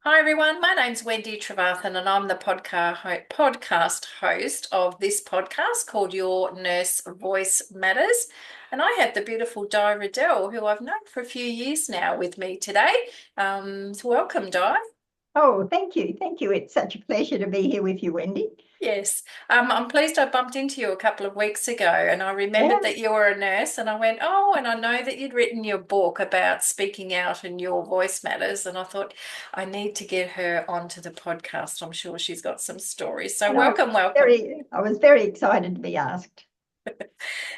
Hi everyone, my name's Wendy Trevathan and I'm the podcast host of this podcast called Your Nurse Voice Matters. And I have the beautiful Di Riddell, who I've known for a few years now, with me today. So welcome, Di. Oh, thank you. Thank you. It's such a pleasure to be here with you, Wendy. Yes, I'm pleased I bumped into you a couple of weeks ago and I remembered Yeah. that you were a nurse and I went, oh, and I know that you'd written your book about speaking out and your voice matters. And I thought I need to get her onto the podcast. I'm sure she's got some stories. So And I welcome, was welcome. very excited to be asked.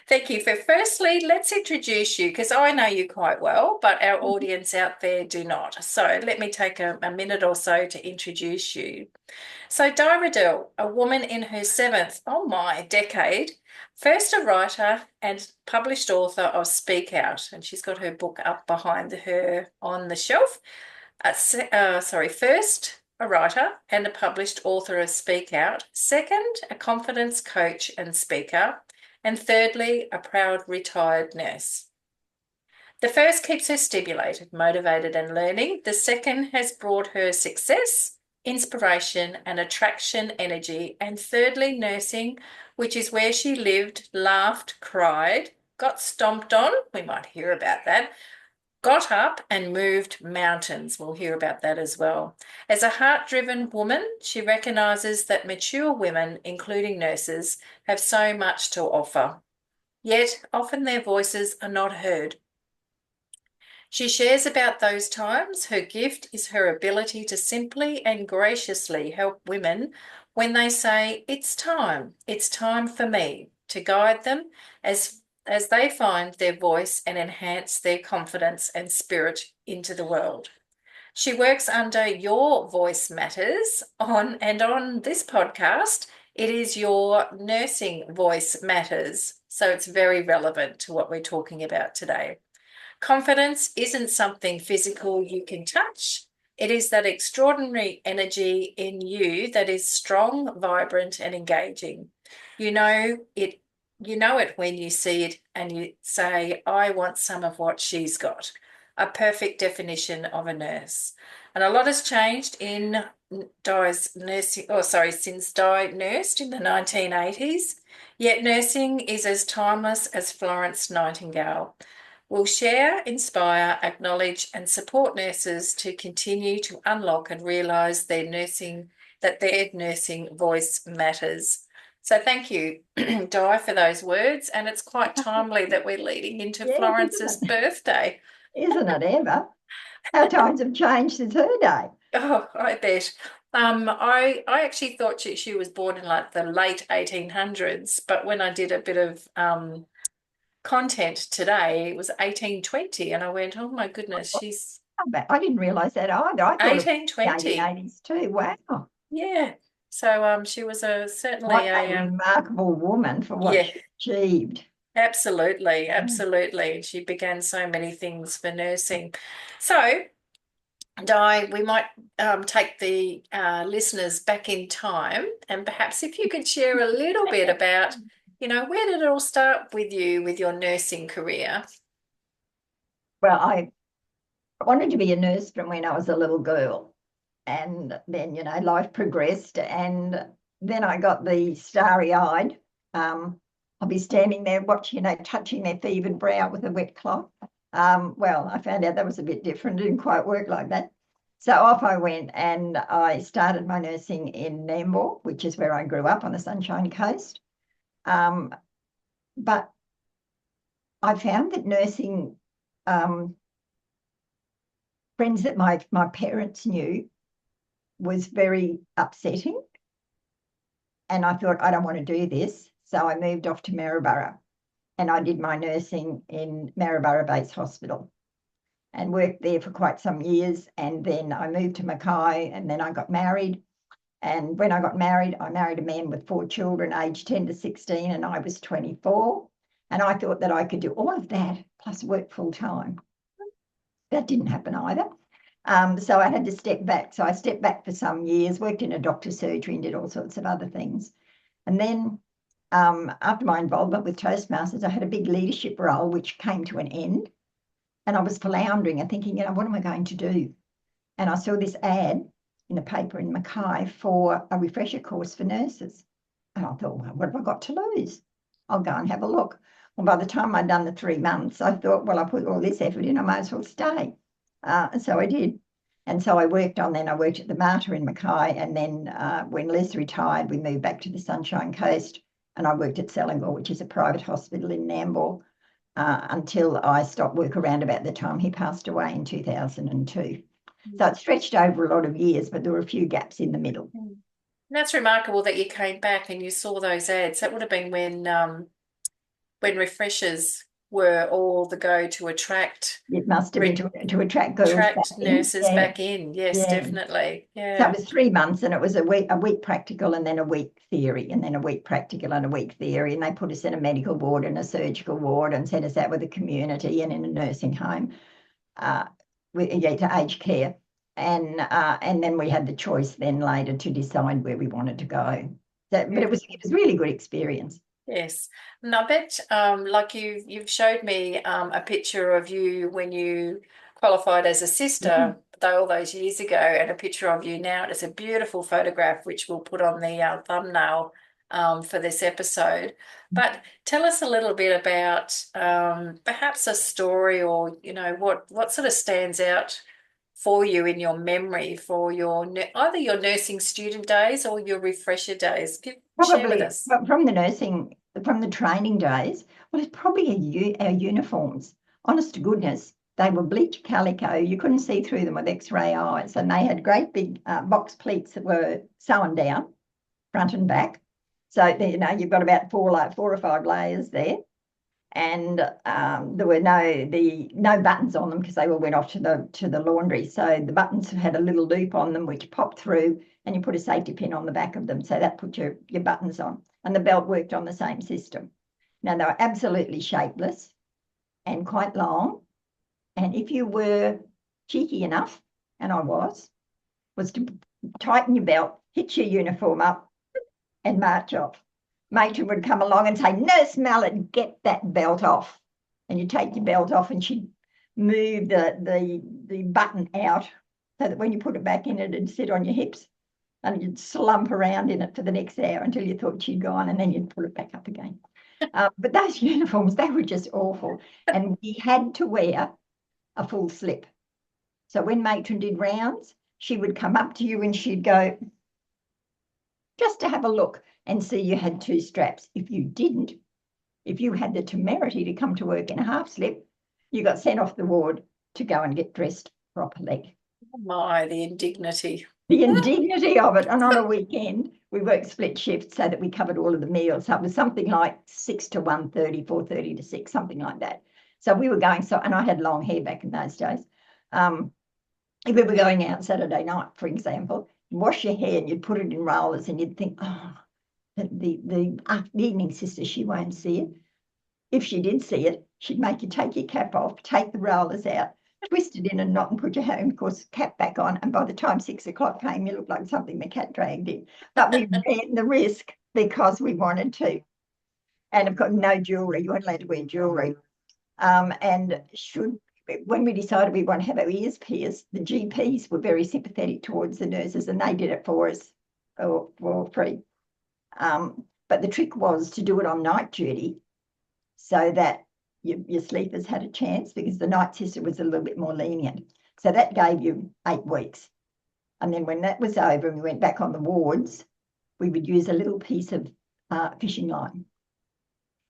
Thank you. For firstly, let's introduce you because I know you quite well, but our audience out there do not. So let me take a minute or so to introduce you. So, Di Riddell, a woman in her seventh, oh my, decade, first a writer and published author of Speak Out, and she's got her book up behind her on the shelf. First a writer and a published author of Speak Out. Second, a confidence coach and speaker. And thirdly, a proud retired nurse. The first keeps her stimulated, motivated, and learning. The second has brought her success, inspiration, and attraction energy. And thirdly, nursing, which is where she lived, laughed, cried, got stomped on. We might hear about that. Got up and moved mountains. We'll hear about that as well. As a heart-driven woman, she recognises that mature women, including nurses, have so much to offer. Yet often their voices are not heard. She shares about those times. Her gift is her ability to simply and graciously help women when they say, it's time for me, to guide them as they find their voice and enhance their confidence and spirit into the world. She works under Your Voice Matters on this podcast. It is Your Nursing Voice Matters. So it's very relevant to what we're talking about today. Confidence isn't something physical you can touch. It is that extraordinary energy in you that is strong, vibrant, and engaging. You know it, you know it when you see it and you say, I want some of what she's got. A perfect definition of a nurse. And a lot has changed in Di's nursing, since Di nursed in the 1980s. Yet nursing is as timeless as Florence Nightingale. Will share, inspire, acknowledge, and support nurses to continue to unlock and realise that their nursing voice matters. So thank you, Di, for those words. And it's quite timely that we're leading into Yes, isn't Florence's it? birthday. Isn't it ever? How times have changed since her day. Oh, I bet. I actually thought she was born in like the late 1800s, but when I did a bit of content today, it was 1820, and I went, oh my goodness, she's I didn't realise that either. I thought it was the 1820. 1880s too. Wow. Yeah. So she was certainly What a a remarkable woman for what yeah, she achieved. absolutely, Yeah. absolutely. And she began so many things for nursing. So, Di, we might take the listeners back in time, and perhaps if you could share a little bit about, where did it all start with you with your nursing career? Well, I wanted to be a nurse from when I was a little girl. And then, life progressed. And then I got the starry eyed. I'll be standing there watching, touching their fevered brow with a wet cloth. Well, I found out that was a bit different. It didn't quite work like that. So off I went and I started my nursing in Nambour, which is where I grew up on the Sunshine Coast. Um, but I found that nursing, um, friends that my parents knew, was very upsetting. And I thought, I don't want to do this. So I moved off to Maryborough and I did my nursing in Maryborough Base Hospital and worked there for quite some years. And then I moved to Mackay and then I got married. And when I got married, I married a man with 4 children, aged 10 to 16, and I was 24. And I thought that I could do all of that plus work full time. That didn't happen either. So I had to step back. So I stepped back for some years, worked in a doctor's surgery and did all sorts of other things. And then after my involvement with Toastmasters, I had a big leadership role, which came to an end. And I was floundering and thinking, what am I going to do? And I saw this ad in the paper in Mackay for a refresher course for nurses. And I thought, well, what have I got to lose? I'll go and have a look. Well, by the time I'd done the 3 months, I thought, well, I put all this effort in, I might as well stay. And so I did. And so I worked at the Mater in Mackay. And then when Les retired, we moved back to the Sunshine Coast. And I worked at Selangor, which is a private hospital in Nambour, until I stopped work around about the time he passed away in 2002. So it stretched over a lot of years, but there were a few gaps in the middle. That's remarkable that you came back and you saw those ads. That would have been when refreshers were all the go to attract. It must have been to attract girls back nurses in. back in. Yes, Yeah. definitely. Yeah. So it was 3 months, and it was a week practical and then a week theory, and then a week practical and a week theory. And they put us in a medical ward and a surgical ward and sent us out with the community and in a nursing home to aged care. And then we had the choice then later to decide where we wanted to go. But it was really good experience. Yes. And I bet like you've showed me a picture of you when you qualified as a sister all those years ago, and a picture of you now. It's a beautiful photograph which we'll put on the thumbnail for this episode. But tell us a little bit about perhaps a story, or what sort of stands out for you in your memory for either your nursing student days or your refresher days. Share with us. From the training days, well, it's probably our uniforms. Honest to goodness, they were bleached calico. You couldn't see through them with X-ray eyes, and they had great big box pleats that were sewn down, front and back. So you've got about 4 or 5 layers there, and there were no buttons on them because they all went off to the laundry. So the buttons had a little loop on them which popped through, and you put a safety pin on the back of them. So that put your buttons on, and the belt worked on the same system. Now they were absolutely shapeless and quite long. And if you were cheeky enough, and I was to tighten your belt, hitch your uniform up, and march off. Matron would come along and say, "Nurse Mallet, get that belt off." And you take your belt off, and she'd move the button out so that when you put it back in, it'd sit on your hips, and you'd slump around in it for the next hour until you thought she'd gone, and then you'd put it back up again. But those uniforms, they were just awful. And we had to wear a full slip. So when Matron did rounds, she would come up to you and she'd go, just to have a look and see you had 2 straps. If you didn't, if you had the temerity to come to work in a half slip, you got sent off the ward to go and get dressed properly. Oh my, the indignity. The indignity of it. And on a weekend, we worked split shifts so that we covered all of the meals. So it was something like 6 to 1:30, 4:30 to 6, something like that. So we were going, and I had long hair back in those days. If we were going out Saturday night, for example, you'd wash your hair and you'd put it in rollers, and you'd think, oh, the evening sister, she won't see it. If she did see it, she'd make you take your cap off, take the rollers out, twist it in a knot and put your hair, of course, cap back on. And by the time 6 o'clock came, you looked like something the cat dragged in. But we ran the risk because we wanted to. And of course, no jewellery. You weren't allowed to wear jewellery. When we decided we want to have our ears pierced, the GPs were very sympathetic towards the nurses, and they did it for us for free. But the trick was to do it on night duty so that your sleepers had a chance, because the night sister was a little bit more lenient. So that gave you 8 weeks. And then when that was over and we went back on the wards, we would use a little piece of fishing line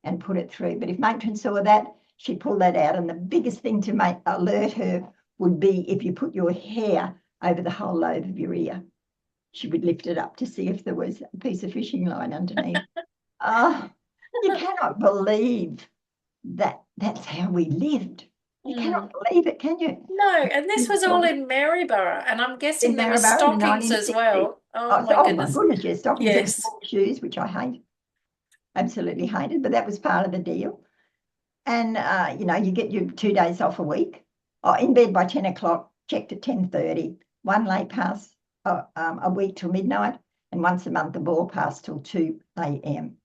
and put it through. But if Matron saw that, she'd pull that out. And the biggest thing to alert her would be if you put your hair over the whole lobe of your ear. She would lift it up to see if there was a piece of fishing line underneath. You cannot believe that that's how we lived. You cannot believe it, can you? No, and this was all in Maryborough, and I'm guessing there were stockings as well. Oh my goodness. My goodness, yes, stockings and shoes, which I hate. Absolutely hated, but that was part of the deal. And, you get your 2 days off a week. In bed by 10 o'clock, checked at 10:30, 1 late pass a week till midnight, and once a month the ball pass till 2 a.m.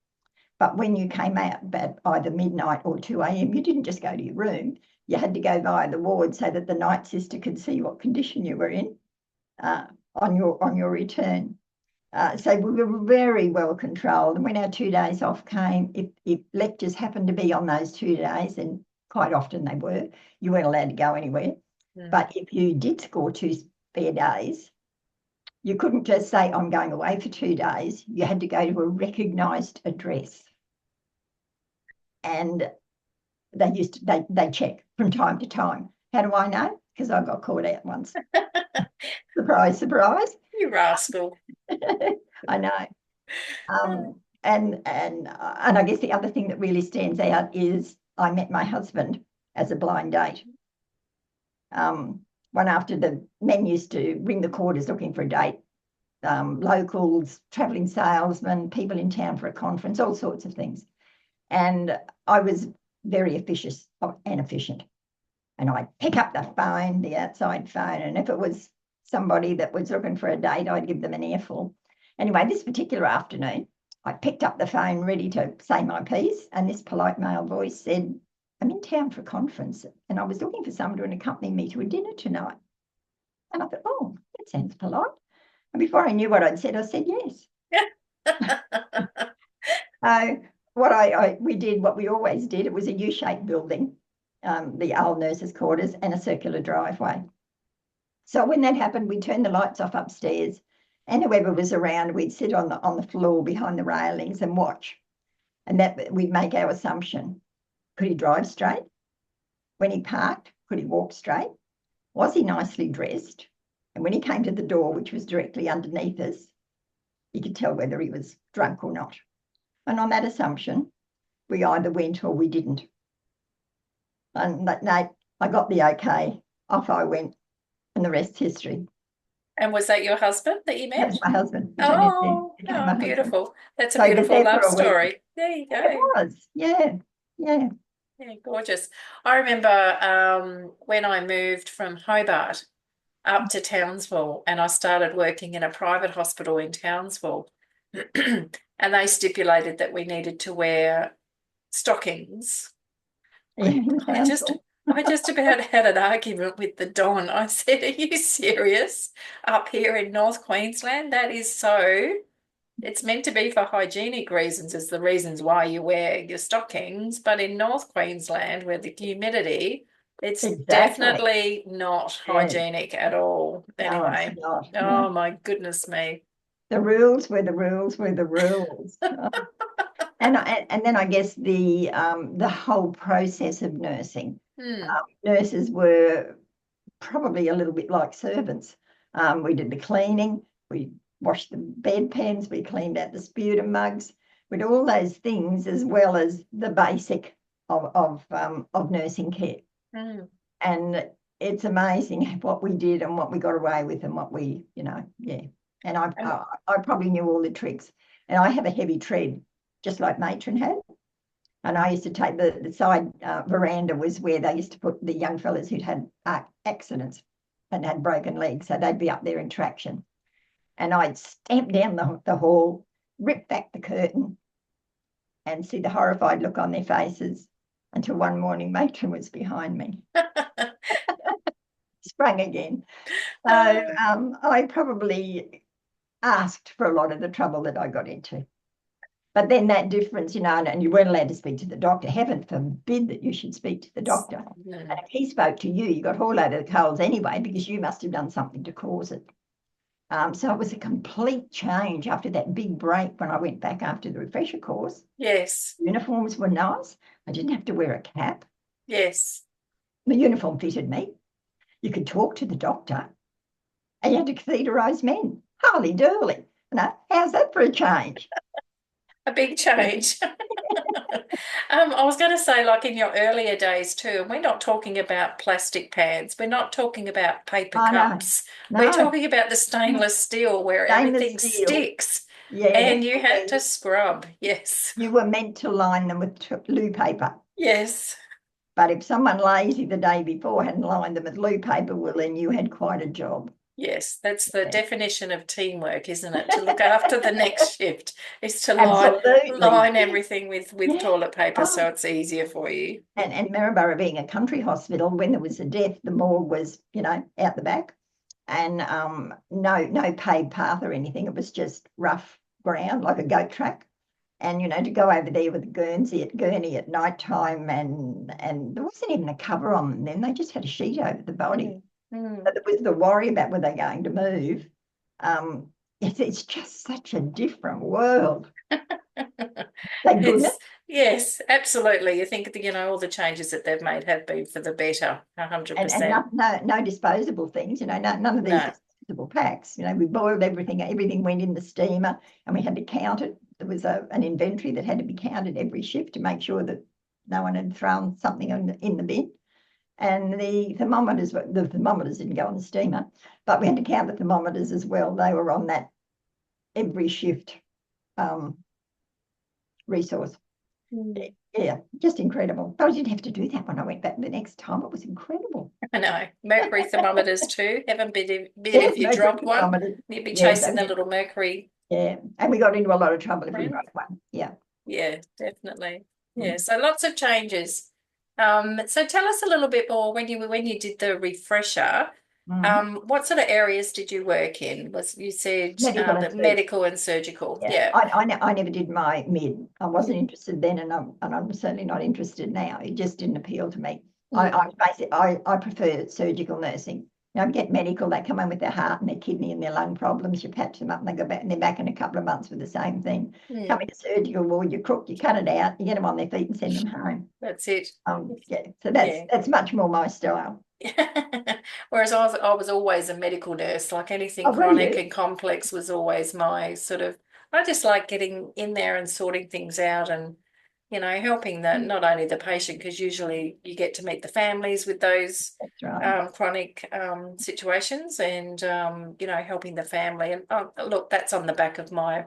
But when you came out at either midnight or 2 a.m., you didn't just go to your room. You had to go via the ward so that the night sister could see what condition you were in. on your return. So we were very well controlled. And when our 2 days off came, if lectures happened to be on those 2 days, and quite often they were, you weren't allowed to go anywhere. But if you did score 2 spare days, you couldn't just say, I'm going away for 2 days. You had to go to a recognised address. And they check from time to time. How do I know? Because I got caught out once. Surprise, surprise. You rascal. I know. And I guess the other thing that really stands out is I met my husband as a blind date. One after the men used to ring the quarters looking for a date, locals, travelling salesmen, people in town for a conference, all sorts of things. And I was very efficient. And I'd pick up the phone, the outside phone, and if it was somebody that was looking for a date, I'd give them an earful. Anyway, this particular afternoon, I picked up the phone ready to say my piece, and this polite male voice said, I'm in town for a conference, and I was looking for someone to accompany me to a dinner tonight. And I thought, oh, that sounds polite. And before I knew what I'd said, I said yes. We did what we always did. It was a U-shaped building, the old nurses' quarters, and a circular driveway. So when that happened, we turned the lights off upstairs, and whoever was around, we'd sit on the floor behind the railings and watch. And that we'd make our assumption. Could he drive straight? When he parked, could he walk straight? Was he nicely dressed? And when he came to the door, which was directly underneath us, you could tell whether he was drunk or not. And on that assumption, we either went or we didn't. And that night, I got the okay. Off I went, and the rest's history. And was that your husband that you That met? was my husband. Oh, beautiful. That's a beautiful love story. There you go. It was, yeah. Yeah, gorgeous. I remember when I moved from Hobart up to Townsville and I started working in a private hospital in Townsville, and they stipulated that we needed to wear stockings. I just about had an argument with the Don. I said, are you serious? Up here in North Queensland, that is so. It's meant to be for hygienic reasons, is the reasons why you wear your stockings. But in North Queensland, where the humidity, it's definitely not hygienic at all. Anyway, no. My goodness me. The rules were the rules were the rules. And then I guess the whole process of nursing. Nurses were probably a little bit like servants. We did the cleaning, we washed the bedpans, we cleaned out the sputum mugs, we did all those things as well as the basic of nursing care. And it's amazing what we did and what we got away with and what we, yeah. And I probably knew all the tricks. And I have a heavy tread, just like matron had. And I used to take the side veranda was where they used to put the young fellas who'd had accidents and had broken legs. So they'd be up there in traction. And I'd stamp down the hall, rip back the curtain and see the horrified look on their faces until one morning matron was behind me. Sprung again. So I probably asked for a lot of the trouble that I got into. But then that difference, and you weren't allowed to speak to the doctor. Heaven forbid that you should speak to the doctor. And if he spoke to you, you got hauled out of the coals anyway because you must have done something to cause it. So it was a complete change after that big break when I went back after the refresher course. Yes. Uniforms were nice. I didn't have to wear a cap. Yes. The uniform fitted me. You could talk to the doctor. And you had to catheterise men. Holy durly. How's that for a change? A big change. I was going to say, like in your earlier days too, and we're not talking about plastic pads. We're not talking about paper cups. No. We're talking about the stainless steel where everything sticks. Yeah, and you had to scrub. Yes. You were meant to line them with loo paper. Yes. But if someone lazy the day before hadn't lined them with loo paper, well, then you had quite a job. Yes, that's the definition of teamwork, isn't it? To look after the next shift is to line everything with toilet paper so it's easier for you. And Maryborough being a country hospital, when there was a death, the morgue was, out the back. and no paved path or anything. It was just rough ground, like a goat track. And to go over there with a gurney at night time, and there wasn't even a cover on them then. They just had a sheet over the body. But there was the worry about were they going to move. Um, it's just such a different world. Thank goodness. Yes, absolutely. You think, all the changes that they've made have been for the better, And 100%. no disposable things, none of these No. disposable packs. We boiled everything went in the steamer, and we had to count it. There was an inventory that had to be counted every shift to make sure that no one had thrown something in the bin. And the thermometers didn't go on the steamer, but we had to count the thermometers as well. They were on that every shift resource. Yeah, just incredible. But I didn't have to do that when I went back the next time. It was incredible. I know. Mercury thermometers too. Heaven bid Yes, if you mercury dropped one. thermometers. You'd be Yeah, chasing the little mercury. yeah, and we got into a lot of trouble if we Friend. broke one. Yeah. Yeah, definitely. Yeah, Mm. so lots of changes. So tell us a little bit more when you did the refresher. Mm. What sort of areas did you work in? Was you said Medical and the surgery. medical and surgical? Yeah, Yeah. I never did my mid. I wasn't Mm, interested then, and I'm certainly not interested now. It just didn't appeal to me. mm, I prefer surgical nursing. I get medical. They come in with their heart and their kidney and their lung problems. You patch them up, and they go back, and they're back in a couple of months with the same thing. Come mm. into surgical ward, you crook, you cut it out, you get them on their feet and send them home. That's it. Yeah. So Yeah. that's much more my style. Whereas I was always a medical nurse, like anything Oh, were chronic you? and complex was always my sort of, I just like getting in there and sorting things out and, helping not only the patient, because usually you get to meet the families with those That's right. chronic situations and, helping the family. And look, that's on the back of my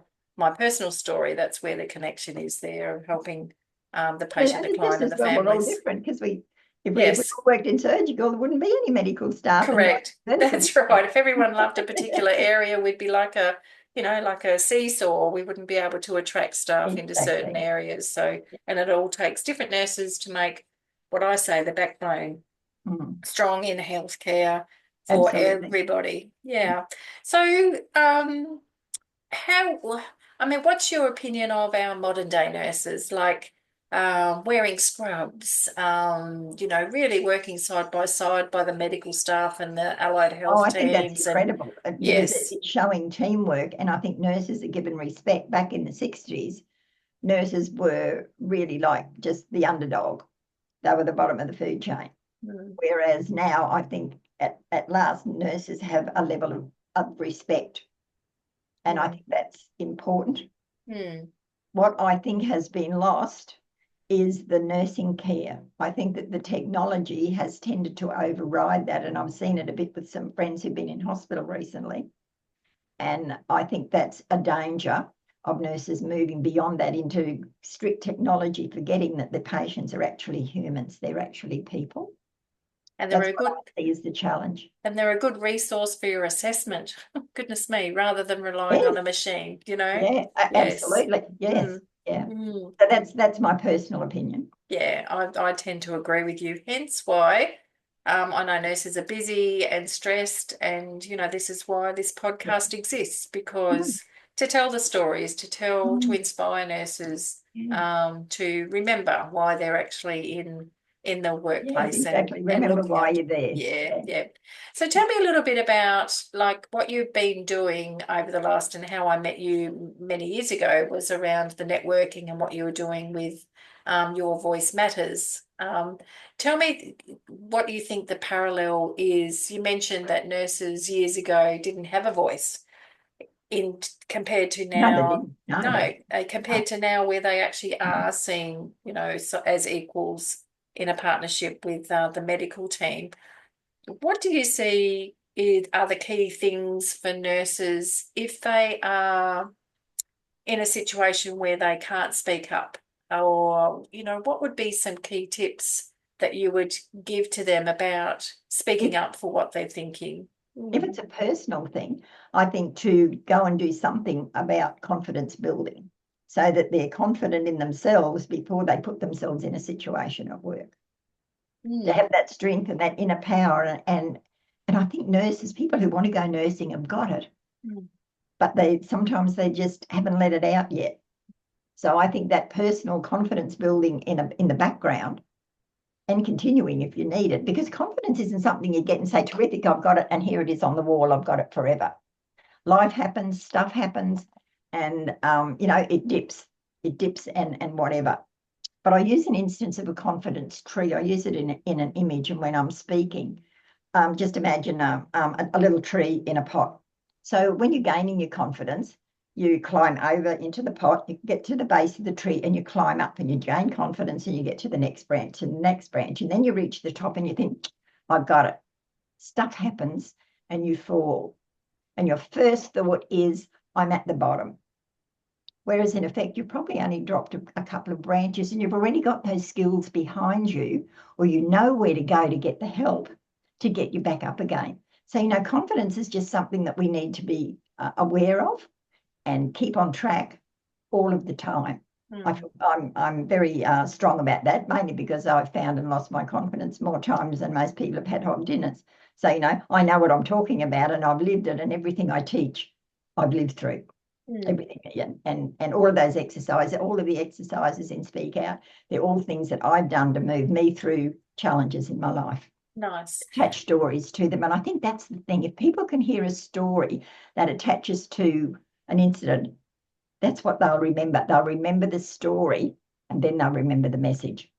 personal story. That's where the connection is there, of helping the patient, And the it's just client, and as the well we're all families. different because if we Yes. all worked in surgical, there wouldn't be any medical staff and no Correct. nurses. That's right. If everyone loved a particular area, we'd be like a seesaw. We wouldn't be able to attract staff into certain Exactly. areas. So, and it all takes different nurses to make what I say the backbone Mm, strong in healthcare for absolutely. everybody. Yeah. So, how, I mean, what's your opinion of our modern day nurses, like wearing scrubs, really working side by side by the medical staff and the allied Oh, health I think that's teams? And incredible because yes, it's showing teamwork. And I think nurses are given respect. Back in the 60s, nurses were really like just the underdog. They were the bottom of the food chain. mm, Whereas now I think at last nurses have a level of respect. And I mm, think that's important. mm, What I think has been lost is the nursing care. I think that the technology has tended to override that, and I've seen it a bit with some friends who've been in hospital recently. And I think that's a danger of nurses moving beyond that into strict technology, forgetting that the patients are actually humans, they're actually people. and they're That's a what good I see as the challenge. and they're a good resource for your assessment. Goodness me, rather than relying on Yes, a machine. yeah, Yes. absolutely. Yes, Mm, yeah. mm. So that's my personal opinion. Yeah, I tend to agree with you. Hence why I know nurses are busy and stressed, and this is why this Yeah. podcast exists, Mm, because to tell the stories, to mm, inspire nurses yeah. to remember why they're actually in the Yes, workplace exactly. and Remember looking why after. you're there. Yeah, Yeah. yeah. So tell me a little bit about like what you've been doing over the last, and how I met you many years ago was around the networking and what you were doing with Your Voice Matters. Tell me what you think the parallel is. You mentioned that nurses years ago didn't have a voice in compared to No, they now. didn't. No, No, they compared no. to now where they actually are seen, as equals in a partnership with the medical team. What do you see are the key things for nurses if they are in a situation where they can't speak up? Or, what would be some key tips that you would give to them about If speaking up for what they're thinking? if Mm, it's a personal thing, I think to go and do something about confidence building so that they're confident in themselves before they put themselves in a situation of work. To mm, have that strength and that inner power and And I think nurses, people who want to go nursing have got it, Mm. but sometimes they just haven't let it out yet. So I think that personal confidence building in the background and continuing if you need it, because confidence isn't something you get and say, terrific, I've got it, and here it is on the wall, I've got it forever. Life happens, stuff happens, and it dips and whatever. But I use an instance of a confidence tree. I use it in an image, and when I'm speaking, just imagine a little tree in a pot. So when you're gaining your confidence, you climb over into the pot, you get to the base of the tree and you climb up and you gain confidence and you get to the next branch and the next branch. And then you reach the top and you think, I've got it. Stuff happens and you fall. And your first thought is, I'm at the bottom. Whereas in effect, you've probably only dropped a couple of branches and you've already got those skills behind you, or you know where to go to get the help to get you back up again. So, confidence is just something that we need to be aware of and keep on track all of the time. I'm very strong about that, mainly because I've found and lost my confidence more times than most people have had hot dinners. So, I know what I'm talking about and I've lived it, and everything I teach, I've lived through. Everything, and all of those exercises, all of the exercises in Speak Out, they're all things that I've done to move me through challenges in my life. Nice. Attach stories to them. And I think that's the thing. If people can hear a story that attaches to an incident, that's what they'll remember. They'll remember the story and then they'll remember the message.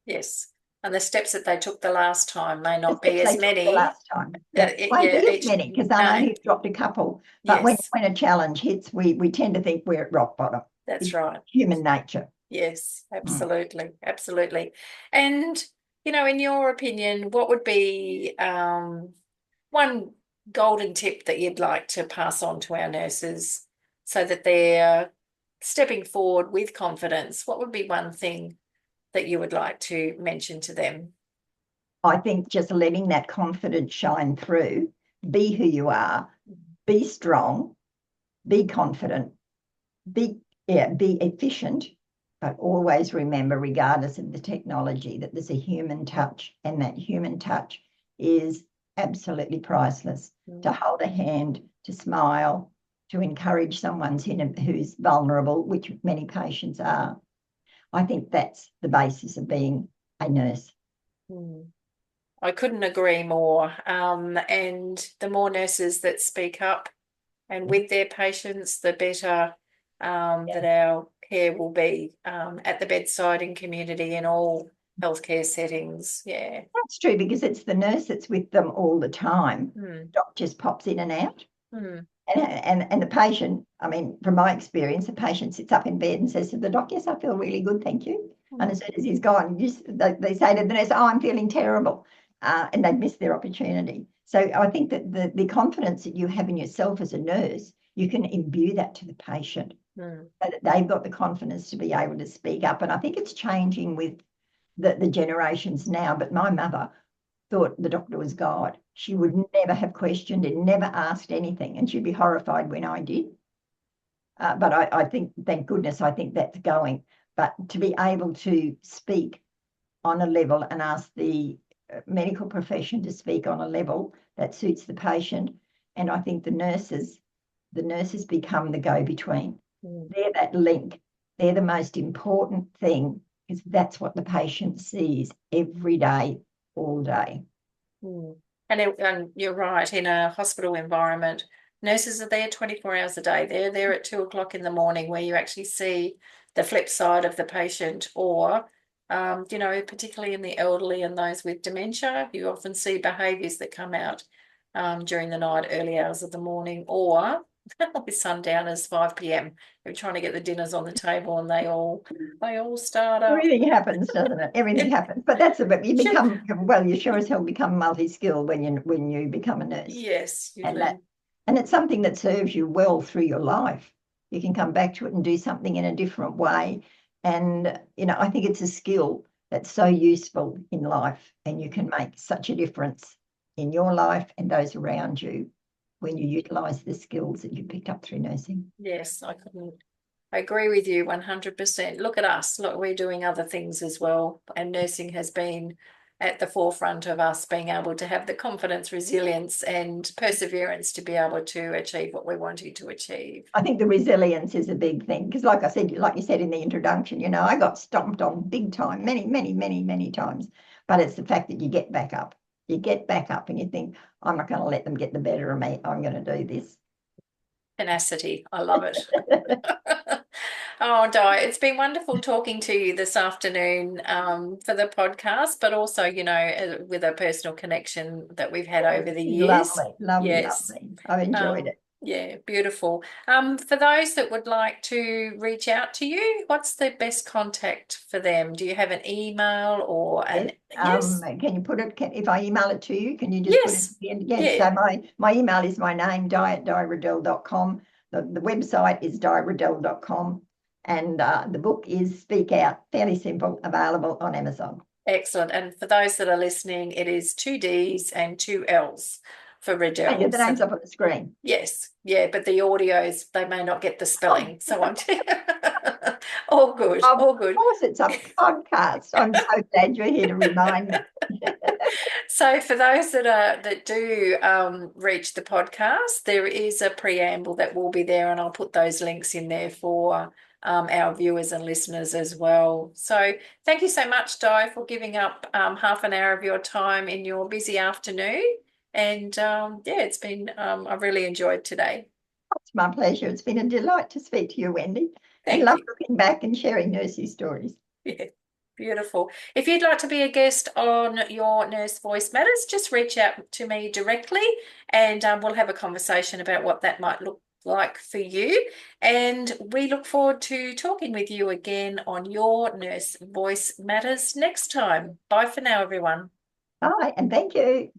Yes. And the steps that they took the last time may The not steps be as they took the many. last time. Yeah, won't be as many because they'll only have dropped a couple. But Yes, when a challenge hits, we tend to think we're at rock bottom. that's It's right. human nature. Yes, absolutely. Absolutely. And, in your opinion, what would be one golden tip that you'd like to pass on to our nurses so that they're stepping forward with confidence? What would be one thing that you would like to mention to them? I think just letting that confidence shine through, be who you are, be strong, be confident, be efficient, but always remember, regardless of the technology, that there's a human touch, and that human touch is absolutely priceless. To hold a hand, to smile, to encourage someone who's vulnerable, which many patients are. I think that's the basis of being a nurse. I couldn't agree more. And the more nurses that speak up and with their patients, the better that our care will be at the bedside, in community, in all healthcare settings. Yeah. That's true, because it's the nurse that's with them all the time. Doc just pops in and out. And the patient, I mean, from my experience, the patient sits up in bed and says to the doc, yes, I feel really good, thank you. And as soon as he's gone, they say to the nurse, oh, I'm feeling terrible. And they've missed their opportunity. So I think that the confidence that you have in yourself as a nurse, you can imbue that to the patient, so that they've got the confidence to be able to speak up. And I think it's changing with the generations now. But my mother thought the doctor was God. She would never have questioned and never asked anything, and she'd be horrified when I did. But I think, thank goodness, I think that's going. But to be able to speak on a level and ask the medical profession to speak on a level that suits the patient, and I think the nurses become the go-between. They're that link. They're the most important thing, because that's what the patient sees every day, all day. And you're right, in a hospital environment, nurses are there 24 hours a day. They're there at 2 o'clock in the morning, where you actually see the flip side of the patient, or, particularly in the elderly and those with dementia, you often see behaviours that come out during the night, early hours of the morning, or with sundowners, 5 p.m. We're trying to get the dinners on the table and they all start up. Everything happens, doesn't it? Everything happens. But that's a bit, you sure as hell become multi-skilled when you become a nurse. Yes, and it's something that serves you well through your life. You can come back to it and do something in a different way. And, I think it's a skill that's so useful in life, and you can make such a difference in your life and those around you when you utilise the skills that you picked up through nursing. Yes, I agree with you 100%. Look at us. Look, we're doing other things as well. And nursing has been at the forefront of us being able to have the confidence, resilience, and perseverance to be able to achieve what we're wanting to achieve. I think the resilience is a big thing because, like I said, like you said in the introduction, you know, I got stomped on big time, many, many, many, many times. But it's the fact that you get back up. You get back up and you think, I'm not going to let them get the better of me. I'm going to do this. Tenacity. I love it. Oh, Di, it's been wonderful talking to you this afternoon for the podcast, but also, with a personal connection that we've had over the years. Lovely, lovely, Yes. lovely. I've enjoyed it. Yeah, beautiful. For those that would like to reach out to you, what's the best contact for them? Do you have an email or Yes. an yes? Can you put it, if I email it to you, can you just put it at Yes. the end? Yes. Yeah. So my email is my name, di@diriddell.com. The website is diriddell.com. And the book is Speak Out, fairly simple, available on Amazon. Excellent. And for those that are listening, it is two D's and two L's for Oh, yeah, Riddell. the So name's up on the screen. yes, yeah, but the audios, they may not get the Oh, spelling. So I'm all good, of all good. course, it's a podcast. I'm so glad you're here to remind me. So for those that do reach the podcast, there is a preamble that will be there, and I'll put those links in there for our viewers and listeners as well. So thank you so much, Di, for giving up half an hour of your time in your busy afternoon. And yeah, it's been I've really enjoyed today. It's my pleasure. It's been a delight to speak to you, Wendy, and Thank love you. looking back and sharing nursery stories. Yeah, beautiful. If you'd like to be a guest on your Nurse Voice Matters, just reach out to me directly and we'll have a conversation about what that might look like for you. And we look forward to talking with you again on your Nurse Voice Matters next time. Bye for now, everyone. Bye, and thank you.